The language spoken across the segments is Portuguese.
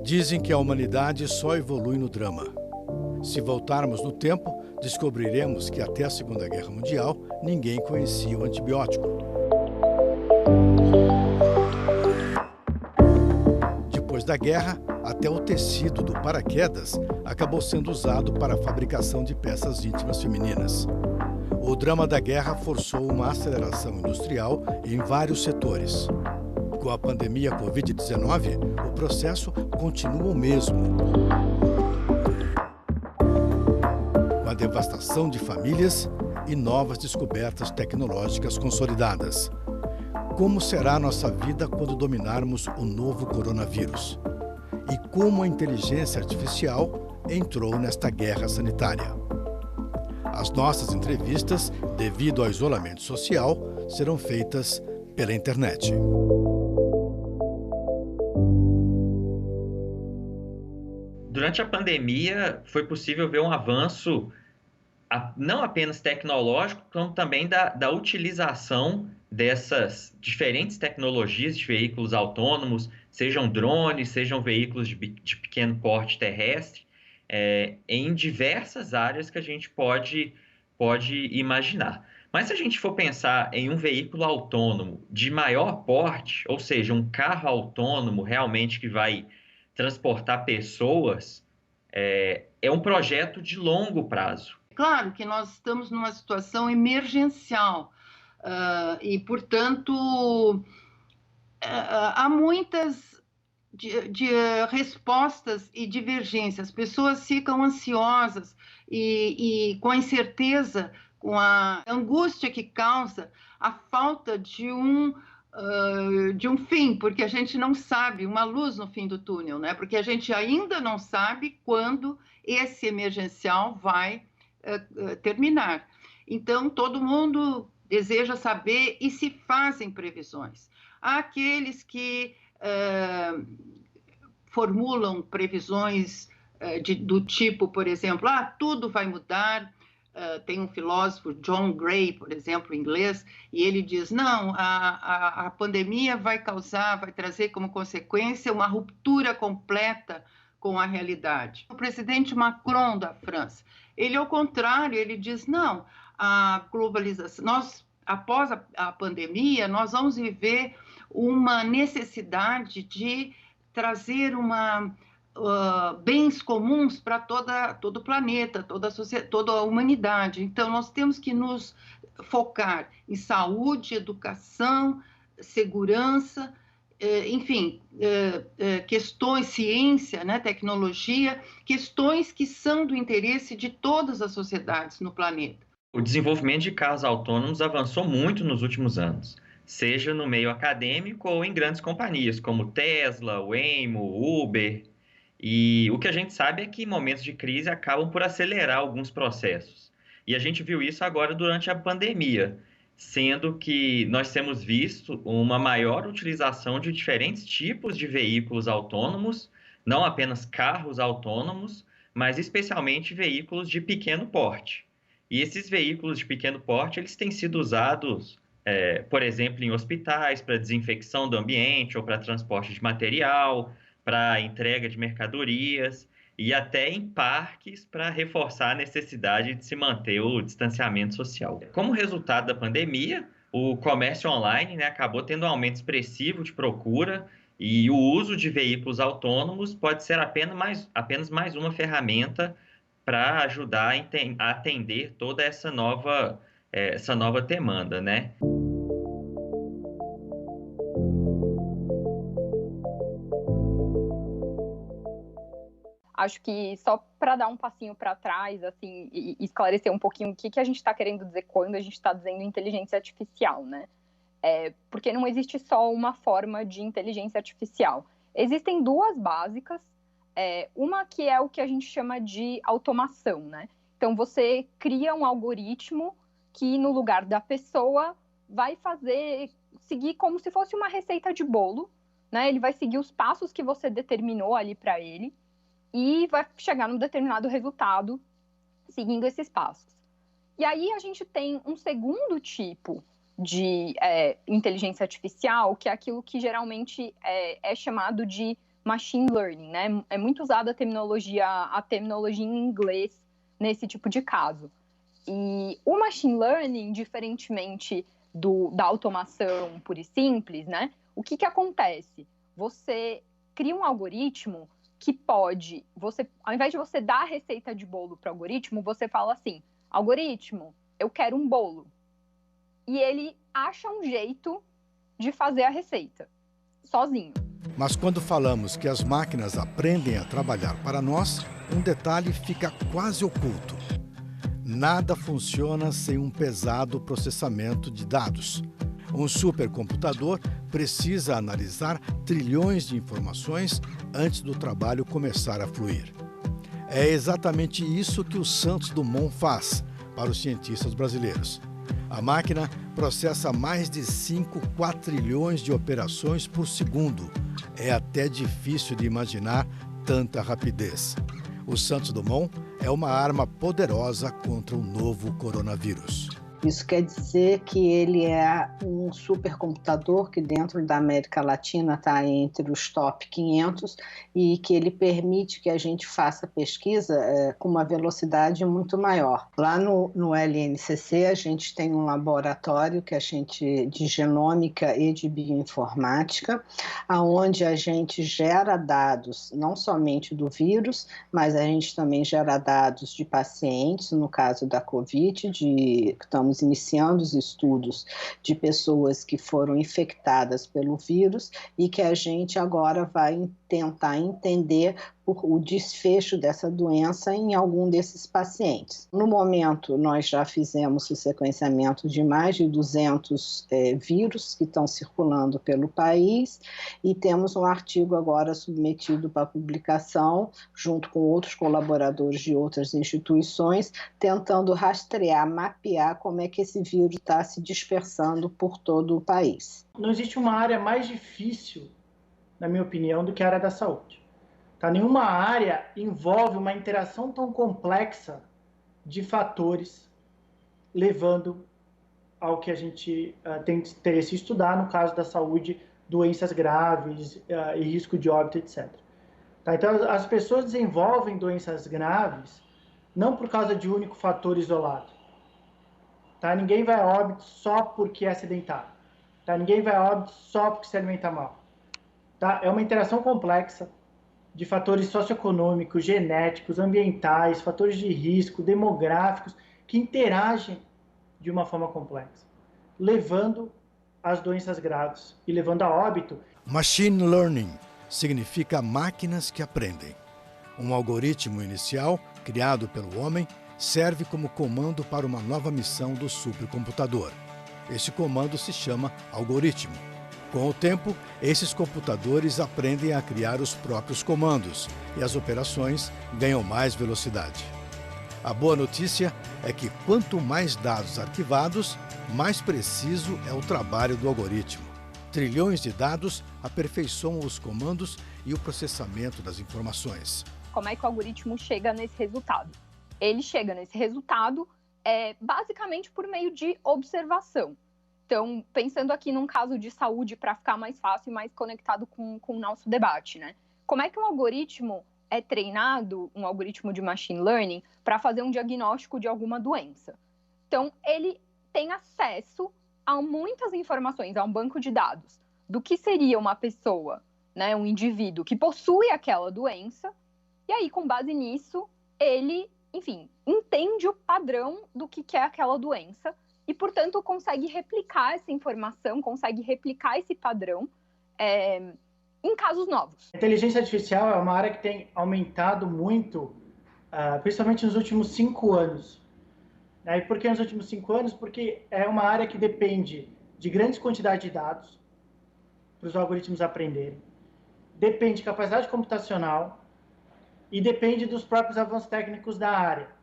Dizem que a humanidade só evolui no drama. Se voltarmos no tempo, descobriremos que até a Segunda Guerra Mundial ninguém conhecia o antibiótico. Depois da guerra, até o tecido do paraquedas acabou sendo usado para a fabricação de peças íntimas femininas. O drama da guerra forçou uma aceleração industrial em vários setores. Com a pandemia Covid-19, o processo continua o mesmo. Com a devastação de famílias e novas descobertas tecnológicas consolidadas. Como será a nossa vida quando dominarmos o novo coronavírus? E como a inteligência artificial entrou nesta guerra sanitária? As nossas entrevistas, devido ao isolamento social, serão feitas pela internet. Durante a pandemia, foi possível ver um avanço não apenas tecnológico, como também da utilização dessas diferentes tecnologias de veículos autônomos, sejam drones, sejam veículos de pequeno porte terrestre, em diversas áreas que a gente pode imaginar. Mas se a gente for pensar em um veículo autônomo de maior porte, ou seja, um carro autônomo realmente que vai transportar pessoas, é um projeto de longo prazo. Claro que nós estamos numa situação emergencial e, portanto, há muitas de respostas e divergências. As pessoas ficam ansiosas e com a incerteza, com a angústia que causa a falta de um fim, porque a gente não sabe, uma luz no fim do túnel, né? Porque a gente ainda não sabe quando esse emergencial vai terminar. Então, todo mundo deseja saber e se fazem previsões. Há aqueles que formulam previsões do tipo, por exemplo, tudo vai mudar. Tem um filósofo, John Gray, por exemplo, inglês, e ele diz, não, a pandemia vai trazer como consequência uma ruptura completa com a realidade. O presidente Macron da França, ele, ao contrário, ele diz, não, a globalização, após a pandemia, nós vamos viver uma necessidade de trazer bens comuns para todo o planeta, toda a humanidade. Então, nós temos que nos focar em saúde, educação, segurança, enfim, questões, ciência, né, tecnologia, questões que são do interesse de todas as sociedades no planeta. O desenvolvimento de carros autônomos avançou muito nos últimos anos, seja no meio acadêmico ou em grandes companhias, como Tesla, Waymo, Uber. E o que a gente sabe é que momentos de crise acabam por acelerar alguns processos. E a gente viu isso agora durante a pandemia, sendo que nós temos visto uma maior utilização de diferentes tipos de veículos autônomos, não apenas carros autônomos, mas especialmente veículos de pequeno porte. E esses veículos de pequeno porte, eles têm sido usados, por exemplo, em hospitais, para desinfecção do ambiente ou para transporte de material, para entrega de mercadorias e até em parques para reforçar a necessidade de se manter o distanciamento social. Como resultado da pandemia, o comércio online, né, acabou tendo um aumento expressivo de procura e o uso de veículos autônomos pode ser apenas mais uma ferramenta para ajudar a atender toda essa nova demanda, né? Acho que só para dar um passinho para trás, assim, e esclarecer um pouquinho o que a gente está querendo dizer quando a gente está dizendo inteligência artificial, né? Porque não existe só uma forma de inteligência artificial. Existem duas básicas, uma que é o que a gente chama de automação, né? Então, você cria um algoritmo que, no lugar da pessoa, vai seguir como se fosse uma receita de bolo, né? Ele vai seguir os passos que você determinou ali para ele, e vai chegar num determinado resultado seguindo esses passos. E aí a gente tem um segundo tipo de inteligência artificial, que é aquilo que geralmente é chamado de machine learning, né? É muito usada a terminologia em inglês nesse tipo de caso. E o machine learning, diferentemente da automação pura e simples, né? O que acontece? Você cria um algoritmo que pode, ao invés de você dar a receita de bolo para o algoritmo, você fala assim, algoritmo, eu quero um bolo. E ele acha um jeito de fazer a receita, sozinho. Mas quando falamos que as máquinas aprendem a trabalhar para nós, um detalhe fica quase oculto. Nada funciona sem um pesado processamento de dados. Um supercomputador precisa analisar trilhões de informações antes do trabalho começar a fluir. É exatamente isso que o Santos Dumont faz para os cientistas brasileiros. A máquina processa mais de 5 quatrilhões de operações por segundo. É até difícil de imaginar tanta rapidez. O Santos Dumont é uma arma poderosa contra o novo coronavírus. Isso quer dizer que ele é um supercomputador que dentro da América Latina está entre os top 500 e que ele permite que a gente faça pesquisa com uma velocidade muito maior. Lá no LNCC a gente tem um laboratório de genômica e de bioinformática, onde a gente gera dados não somente do vírus, mas a gente também gera dados de pacientes, no caso da Covid, estamos iniciando os estudos de pessoas que foram infectadas pelo vírus e que a gente agora vai tentar entender o desfecho dessa doença em algum desses pacientes. No momento, nós já fizemos o sequenciamento de mais de 200 vírus que estão circulando pelo país e temos um artigo agora submetido para publicação, junto com outros colaboradores de outras instituições, tentando rastrear, mapear como é que esse vírus está se dispersando por todo o país. Não existe uma área mais difícil, na minha opinião, do que a área da saúde. Nenhuma área envolve uma interação tão complexa de fatores, levando ao que a gente tem interesse em estudar, no caso da saúde, doenças graves e risco de óbito, etc. Então, as pessoas desenvolvem doenças graves não por causa de um único fator isolado. Ninguém vai a óbito só porque é sedentário. Ninguém vai a óbito só porque se alimenta mal. É uma interação complexa de fatores socioeconômicos, genéticos, ambientais, fatores de risco, demográficos, que interagem de uma forma complexa, levando às doenças graves e levando a óbito. Machine Learning significa máquinas que aprendem. Um algoritmo inicial, criado pelo homem, serve como comando para uma nova missão do supercomputador. Esse comando se chama algoritmo. Com o tempo, esses computadores aprendem a criar os próprios comandos e as operações ganham mais velocidade. A boa notícia é que quanto mais dados arquivados, mais preciso é o trabalho do algoritmo. Trilhões de dados aperfeiçoam os comandos e o processamento das informações. Como é que o algoritmo chega nesse resultado? Ele chega nesse resultado basicamente por meio de observação. Então, pensando aqui num caso de saúde para ficar mais fácil e mais conectado com o nosso debate, né? Como é que um algoritmo é treinado, um algoritmo de machine learning, para fazer um diagnóstico de alguma doença? Então, ele tem acesso a muitas informações, a um banco de dados do que seria uma pessoa, né, um indivíduo que possui aquela doença, e aí, com base nisso, ele, enfim, entende o padrão do que é aquela doença, e, portanto, consegue replicar essa informação, consegue replicar esse padrão em casos novos. A inteligência artificial é uma área que tem aumentado muito, principalmente nos últimos 5 anos. E por que nos últimos 5 anos? Porque é uma área que depende de grandes quantidades de dados para os algoritmos aprenderem, depende de capacidade computacional e depende dos próprios avanços técnicos da área.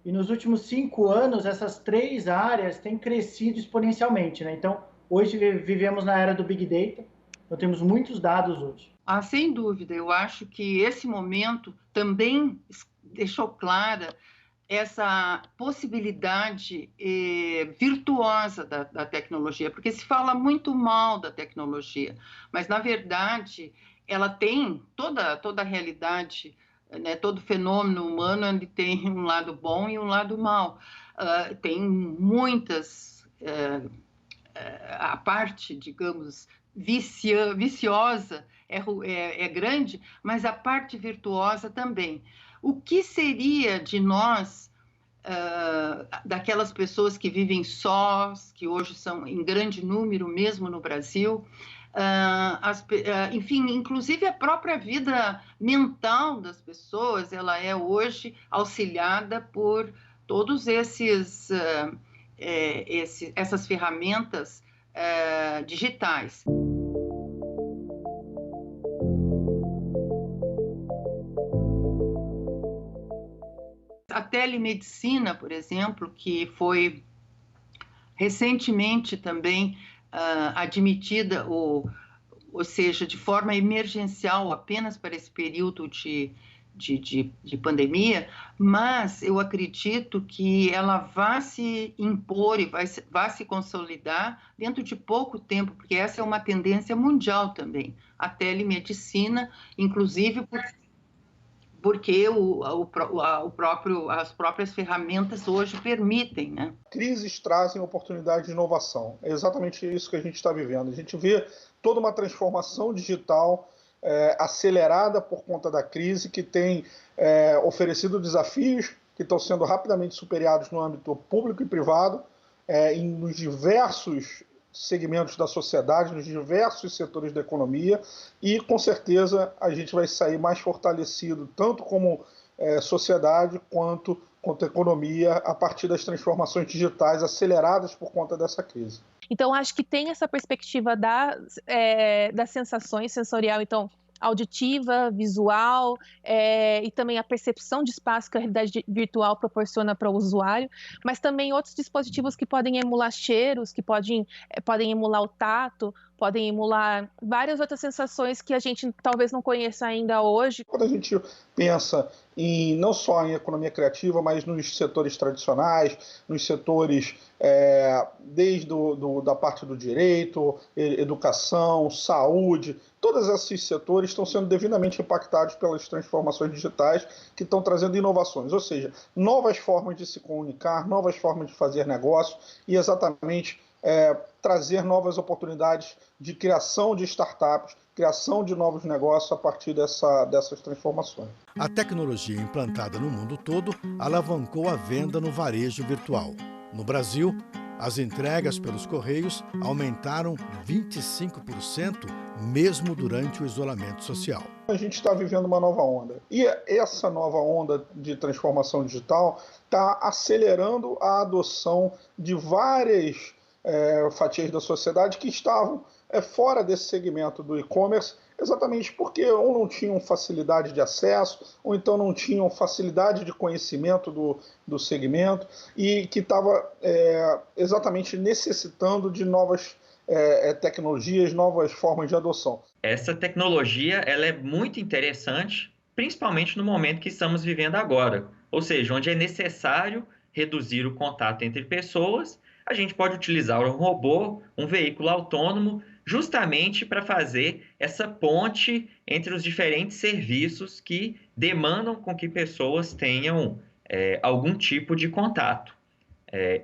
E nos últimos 5 anos, essas 3 áreas têm crescido exponencialmente. Então, hoje vivemos na era do Big Data, então temos muitos dados hoje. Sem dúvida, eu acho que esse momento também deixou clara essa possibilidade virtuosa da tecnologia, porque se fala muito mal da tecnologia, mas, na verdade, ela tem toda a realidade, né, todo fenômeno humano, ele tem um lado bom e um lado mau. Tem muitas... a parte, digamos, viciosa é grande, mas a parte virtuosa também. O que seria de nós, daquelas pessoas que vivem sós, que hoje são em grande número, mesmo no Brasil, enfim, inclusive a própria vida mental das pessoas, ela é hoje auxiliada por todos essas ferramentas digitais. A telemedicina, por exemplo, que foi recentemente também admitida, ou seja, de forma emergencial, apenas para esse período de pandemia, mas eu acredito que ela vai se impor e vai se consolidar dentro de pouco tempo, porque essa é uma tendência mundial também, a telemedicina, inclusive porque as próprias ferramentas hoje permitem, né? Crises trazem oportunidade de inovação. É exatamente isso que a gente está vivendo. A gente vê toda uma transformação digital acelerada por conta da crise, que tem oferecido desafios que estão sendo rapidamente superados no âmbito público e privado, nos diversos segmentos da sociedade, nos diversos setores da economia, e com certeza a gente vai sair mais fortalecido, tanto como sociedade quanto economia, a partir das transformações digitais aceleradas por conta dessa crise. Então, acho que tem essa perspectiva das sensações sensorial, então, auditiva, visual, e também a percepção de espaço que a realidade virtual proporciona para o usuário, mas também outros dispositivos que podem emular cheiros, que podem emular o tato, podem emular várias outras sensações que a gente talvez não conheça ainda hoje. Quando a gente pensa não só em economia criativa, mas nos setores tradicionais, nos setores desde da parte do direito, educação, saúde, todos esses setores estão sendo devidamente impactados pelas transformações digitais que estão trazendo inovações, ou seja, novas formas de se comunicar, novas formas de fazer negócio e exatamente trazer novas oportunidades de criação de startups, criação de novos negócios a partir dessas transformações. A tecnologia implantada no mundo todo alavancou a venda no varejo virtual. No Brasil, as entregas pelos Correios aumentaram 25%, mesmo durante o isolamento social. A gente está vivendo uma nova onda. E essa nova onda de transformação digital está acelerando a adoção de várias fatias da sociedade que estavam fora desse segmento do e-commerce, exatamente porque ou não tinham facilidade de acesso, ou então não tinham facilidade de conhecimento do segmento, e que estava exatamente necessitando de novas tecnologias, novas formas de adoção. Essa tecnologia ela é muito interessante, principalmente no momento que estamos vivendo agora, ou seja, onde é necessário reduzir o contato entre pessoas. A gente pode utilizar um robô, um veículo autônomo, justamente para fazer essa ponte entre os diferentes serviços que demandam com que pessoas tenham algum tipo de contato.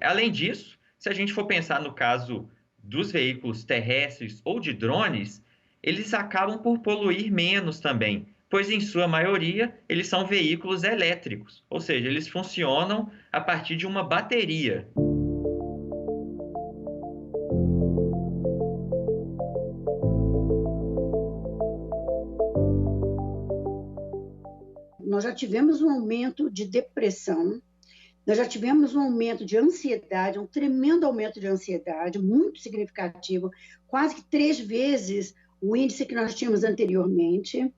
Além disso, se a gente for pensar no caso dos veículos terrestres ou de drones, eles acabam por poluir menos também, pois em sua maioria eles são veículos elétricos, ou seja, eles funcionam a partir de uma bateria. Nós já tivemos um aumento de depressão, nós já tivemos um aumento de ansiedade, um tremendo aumento de ansiedade, muito significativo, quase que 3 vezes o índice que nós tínhamos anteriormente.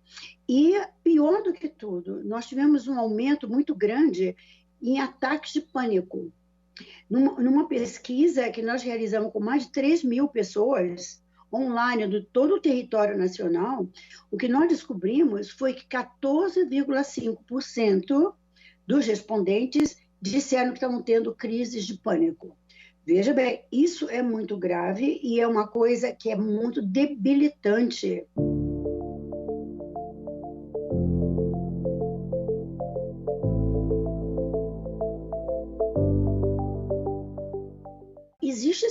E, pior do que tudo, nós tivemos um aumento muito grande em ataques de pânico. Numa pesquisa que nós realizamos com mais de 3.000 pessoas, online de todo o território nacional, o que nós descobrimos foi que 14,5% dos respondentes disseram que estavam tendo crises de pânico. Veja bem, isso é muito grave e é uma coisa que é muito debilitante.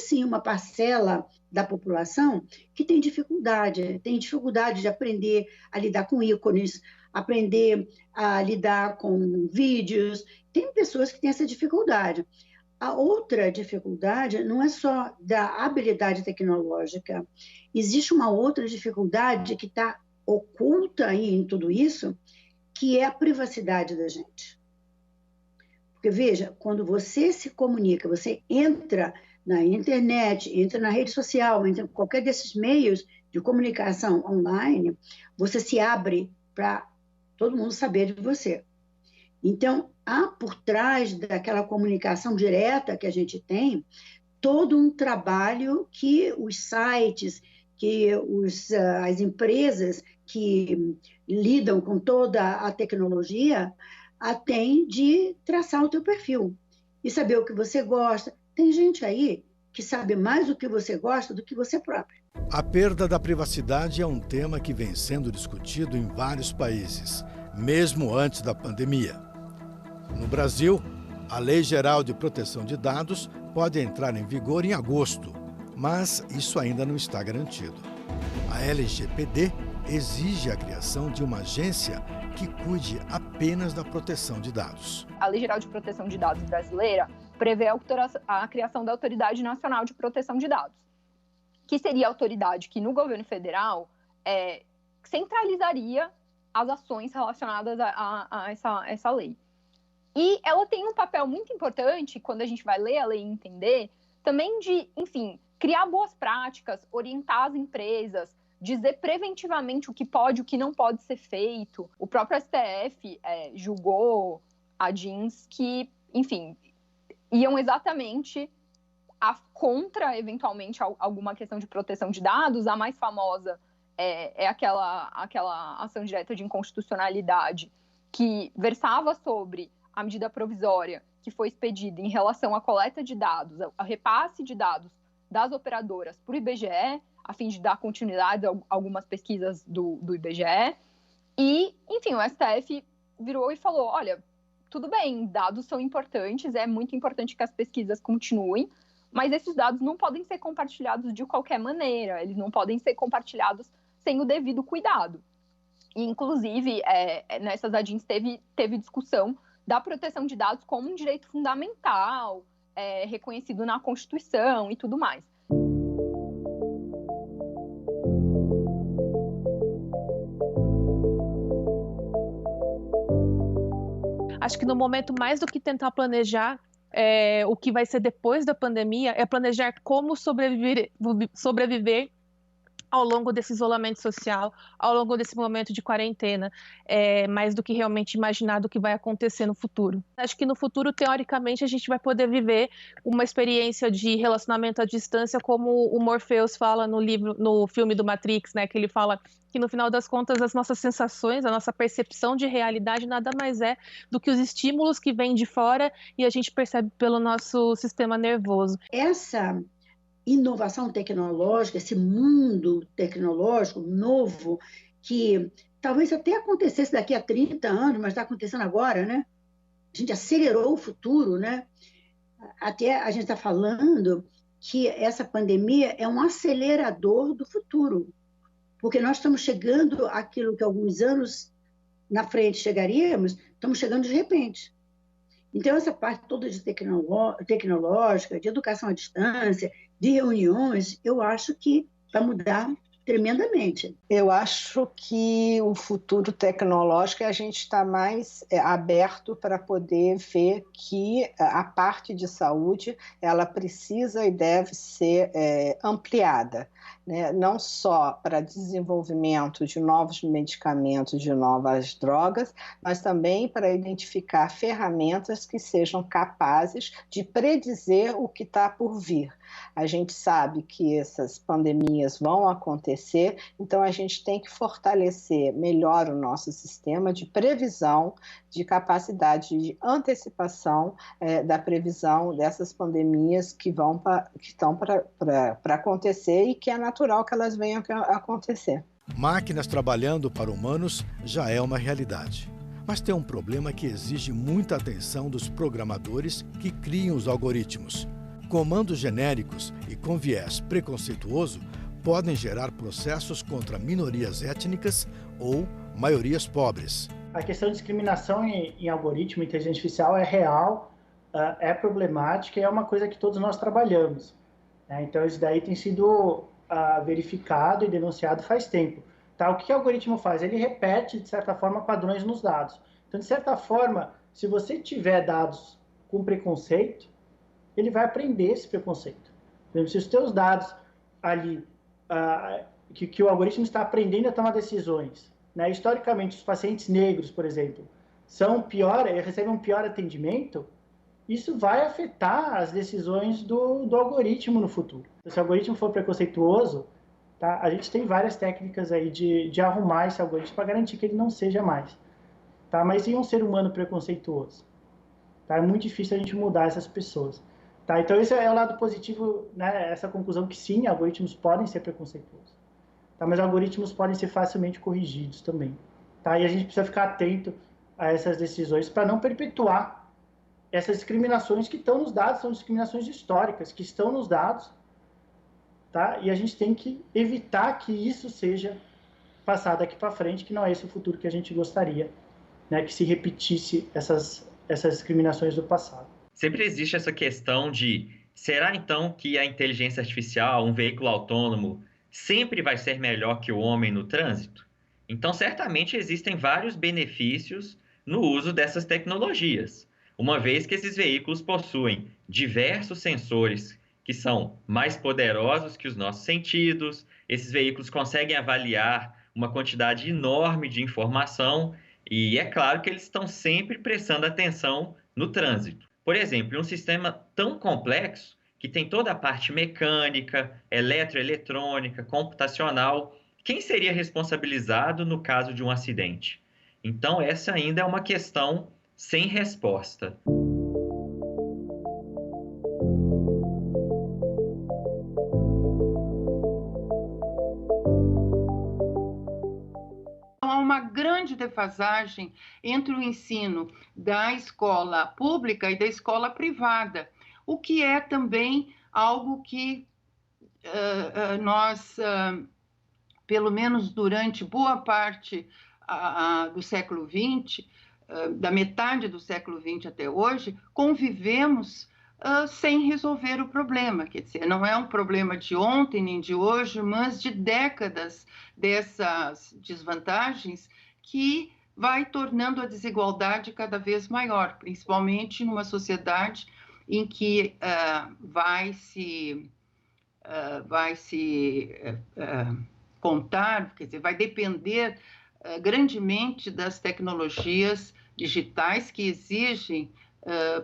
sim, uma parcela da população que tem dificuldade de aprender a lidar com ícones, aprender a lidar com vídeos. Tem pessoas que têm essa dificuldade. A outra dificuldade não é só da habilidade tecnológica. Existe uma outra dificuldade que está oculta aí em tudo isso, que é a privacidade da gente. Porque, veja, quando você se comunica, você entra na internet, entra na rede social, entra em qualquer desses meios de comunicação online, você se abre para todo mundo saber de você. Então, há por trás daquela comunicação direta que a gente tem, todo um trabalho que os sites, que as empresas que lidam com toda a tecnologia têm de traçar o teu perfil e saber o que você gosta. Tem gente aí que sabe mais do que você gosta do que você próprio. A perda da privacidade é um tema que vem sendo discutido em vários países, mesmo antes da pandemia. No Brasil, a Lei Geral de Proteção de Dados pode entrar em vigor em agosto, mas isso ainda não está garantido. A LGPD exige a criação de uma agência que cuide apenas da proteção de dados. A Lei Geral de Proteção de Dados brasileira prevê a criação da Autoridade Nacional de Proteção de Dados, que seria a autoridade que, no governo federal, centralizaria as ações relacionadas a essa lei. E ela tem um papel muito importante, quando a gente vai ler a lei e entender, também de, enfim, criar boas práticas, orientar as empresas, dizer preventivamente o que pode e o que não pode ser feito. O próprio STF julgou a DINS que, enfim, iam exatamente contra, eventualmente, alguma questão de proteção de dados. A mais famosa é aquela ação direta de inconstitucionalidade que versava sobre a medida provisória que foi expedida em relação à coleta de dados, a repasse de dados das operadoras para o IBGE, a fim de dar continuidade a algumas pesquisas do IBGE. E, enfim, o STF virou e falou, olha, tudo bem, dados são importantes, é muito importante que as pesquisas continuem, mas esses dados não podem ser compartilhados de qualquer maneira, eles não podem ser compartilhados sem o devido cuidado. E, inclusive, nessas ADINs teve discussão da proteção de dados como um direito fundamental, reconhecido na Constituição e tudo mais. Acho que no momento, mais do que tentar planejar o que vai ser depois da pandemia, é planejar como sobreviver ao longo desse isolamento social, ao longo desse momento de quarentena, mais do que realmente imaginar do que vai acontecer no futuro. Acho que no futuro, teoricamente, a gente vai poder viver uma experiência de relacionamento à distância, como o Morpheus fala no filme do Matrix, né, que ele fala que no final das contas as nossas sensações, a nossa percepção de realidade nada mais é do que os estímulos que vêm de fora e a gente percebe pelo nosso sistema nervoso. Essa inovação tecnológica, esse mundo tecnológico novo, que talvez até acontecesse daqui a 30 anos, mas está acontecendo agora, né? A gente acelerou o futuro, né? Até a gente está falando que essa pandemia é um acelerador do futuro, porque nós estamos chegando àquilo que alguns anos na frente chegaríamos, estamos chegando de repente. Então, essa parte toda de tecnológica, de educação à distância, de reuniões, eu acho que vai mudar tremendamente. Eu acho que o futuro tecnológico a gente está mais aberto para poder ver que a parte de saúde ela precisa e deve ser ampliada, né? Não só para desenvolvimento de novos medicamentos, de novas drogas, mas também para identificar ferramentas que sejam capazes de predizer o que está por vir. A gente sabe que essas pandemias vão acontecer, então a gente tem que fortalecer melhor o nosso sistema de previsão, de capacidade de antecipação da previsão dessas pandemias que estão para acontecer e que é natural que elas venham a acontecer. Máquinas trabalhando para humanos já é uma realidade. Mas tem um problema que exige muita atenção dos programadores que criam os algoritmos. Comandos genéricos e com viés preconceituoso podem gerar processos contra minorias étnicas ou maiorias pobres. A questão de discriminação em algoritmo e inteligência artificial é real, é problemática e é uma coisa que todos nós trabalhamos. Então, isso daí tem sido verificado e denunciado faz tempo. Tá? O que o algoritmo faz? Ele repete, de certa forma, padrões nos dados. Então, de certa forma, se você tiver dados com preconceito, ele vai aprender esse preconceito. Por exemplo, se os teus dados ali, que o algoritmo está aprendendo a tomar decisões, né? Historicamente, os pacientes negros, por exemplo, recebem um pior atendimento, isso vai afetar as decisões do algoritmo no futuro. Então, se o algoritmo for preconceituoso, tá? A gente tem várias técnicas aí de arrumar esse algoritmo para garantir que ele não seja mais. Tá? Mas e um ser humano preconceituoso? Tá? É muito difícil a gente mudar essas pessoas. Tá? Então, esse é o lado positivo, né? Essa conclusão que sim, algoritmos podem ser preconceituosos. Tá? Mas algoritmos podem ser facilmente corrigidos também. Tá? E a gente precisa ficar atento a essas decisões para não perpetuar essas discriminações que estão nos dados, são discriminações históricas que estão nos dados. Tá? E a gente tem que evitar que isso seja passado aqui para frente, que não é esse o futuro que a gente gostaria, né? Que se repetisse essas discriminações do passado. Sempre existe essa questão de, será então que a inteligência artificial, um veículo autônomo, sempre vai ser melhor que o homem no trânsito? Então, certamente existem vários benefícios no uso dessas tecnologias, uma vez que esses veículos possuem diversos sensores que são mais poderosos que os nossos sentidos, esses veículos conseguem avaliar uma quantidade enorme de informação e é claro que eles estão sempre prestando atenção no trânsito. Por exemplo, em um sistema tão complexo, que tem toda a parte mecânica, eletroeletrônica, computacional, quem seria responsabilizado no caso de um acidente? Então, essa ainda é uma questão sem resposta. Há uma grande defasagem entre o ensino da escola pública e da escola privada, o que é também algo que nós, pelo menos durante boa parte do século XX, da metade do século XX até hoje, convivemos sem resolver o problema. Quer dizer, não é um problema de ontem nem de hoje, mas de décadas dessas desvantagens que vai tornando a desigualdade cada vez maior, principalmente numa sociedade em que vai se contar, quer dizer, vai depender grandemente das tecnologias digitais que exigem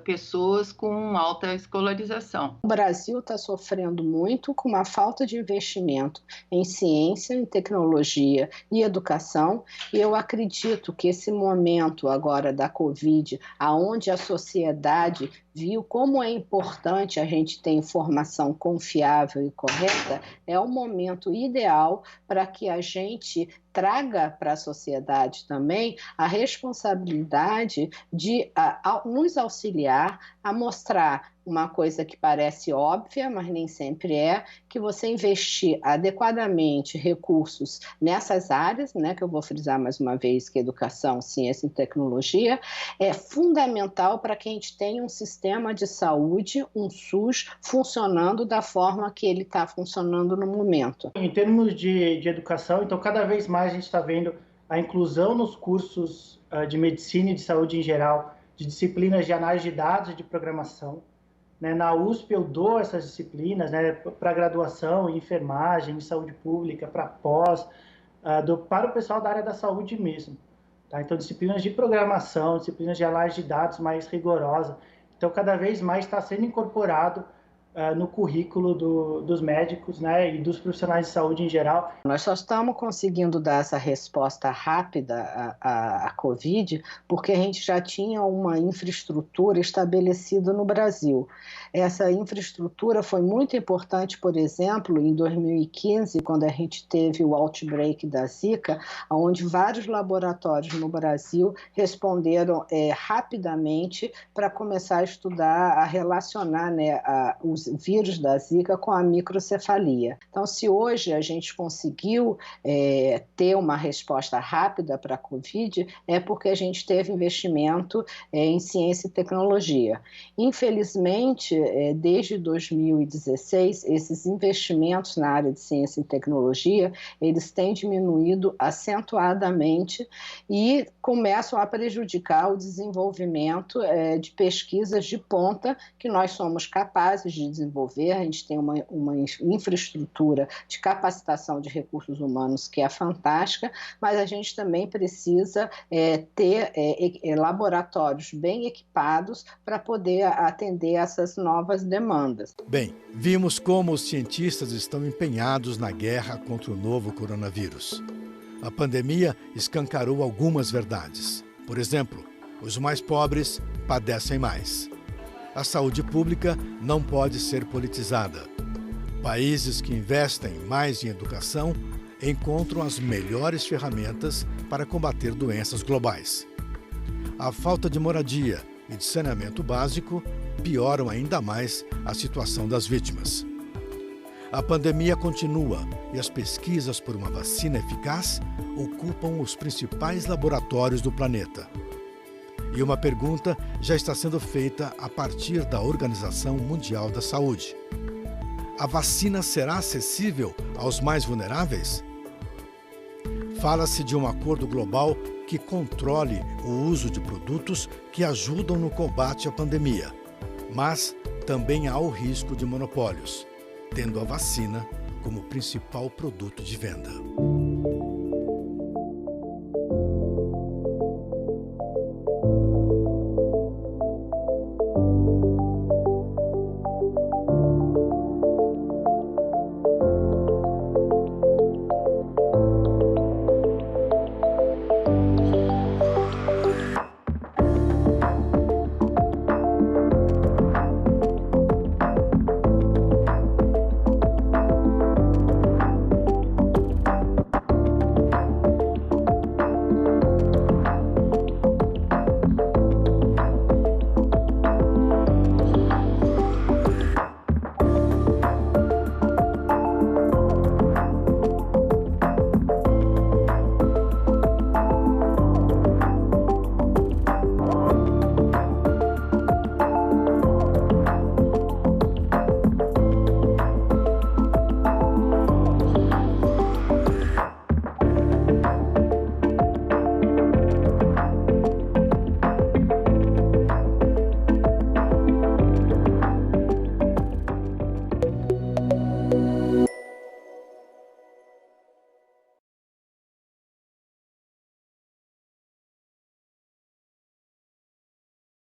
pessoas com alta escolarização. O Brasil está sofrendo muito com uma falta de investimento em ciência, em tecnologia e educação, e eu acredito que esse momento agora da Covid, aonde a sociedade viu como é importante a gente ter informação confiável e correta, é o momento ideal para que a gente traga para a sociedade também a responsabilidade de nos auxiliar a mostrar uma coisa que parece óbvia, mas nem sempre é, que você investir adequadamente recursos nessas áreas, né, que eu vou frisar mais uma vez que educação, ciência e tecnologia, é fundamental para que a gente tenha um sistema de saúde, um SUS, funcionando da forma que ele está funcionando no momento. Em termos de educação, então cada vez mais a gente está vendo a inclusão nos cursos de medicina e de saúde em geral, de disciplinas de análise de dados e de programação. Na USP eu dou essas disciplinas, né, para graduação em enfermagem, em saúde pública, para pós, para o pessoal da área da saúde mesmo. Tá? Então, disciplinas de programação, disciplinas de análise de dados mais rigorosa. Então, cada vez mais está sendo incorporado no currículo dos médicos, né, e dos profissionais de saúde em geral. Nós só estamos conseguindo dar essa resposta rápida à Covid porque a gente já tinha uma infraestrutura estabelecida no Brasil. Essa infraestrutura foi muito importante, por exemplo, em 2015, quando a gente teve o outbreak da Zika, onde vários laboratórios no Brasil responderam rapidamente para começar a estudar, a relacionar, né, os vírus da Zika com a microcefalia. Então, se hoje a gente conseguiu ter uma resposta rápida para a Covid, é porque a gente teve investimento em ciência e tecnologia. Infelizmente, desde 2016, esses investimentos na área de ciência e tecnologia, eles têm diminuído acentuadamente e começam a prejudicar o desenvolvimento de pesquisas de ponta que nós somos capazes de desenvolver. A gente tem uma infraestrutura de capacitação de recursos humanos que é fantástica, mas a gente também precisa ter laboratórios bem equipados para poder atender essas novas demandas. Bem, vimos como os cientistas estão empenhados na guerra contra o novo coronavírus. A pandemia escancarou algumas verdades. Por exemplo, os mais pobres padecem mais. A saúde pública não pode ser politizada. Países que investem mais em educação encontram as melhores ferramentas para combater doenças globais. A falta de moradia e de saneamento básico pioram ainda mais a situação das vítimas. A pandemia continua e as pesquisas por uma vacina eficaz ocupam os principais laboratórios do planeta. E uma pergunta já está sendo feita a partir da Organização Mundial da Saúde. A vacina será acessível aos mais vulneráveis? Fala-se de um acordo global que controle o uso de produtos que ajudam no combate à pandemia. Mas também há o risco de monopólios, tendo a vacina como principal produto de venda.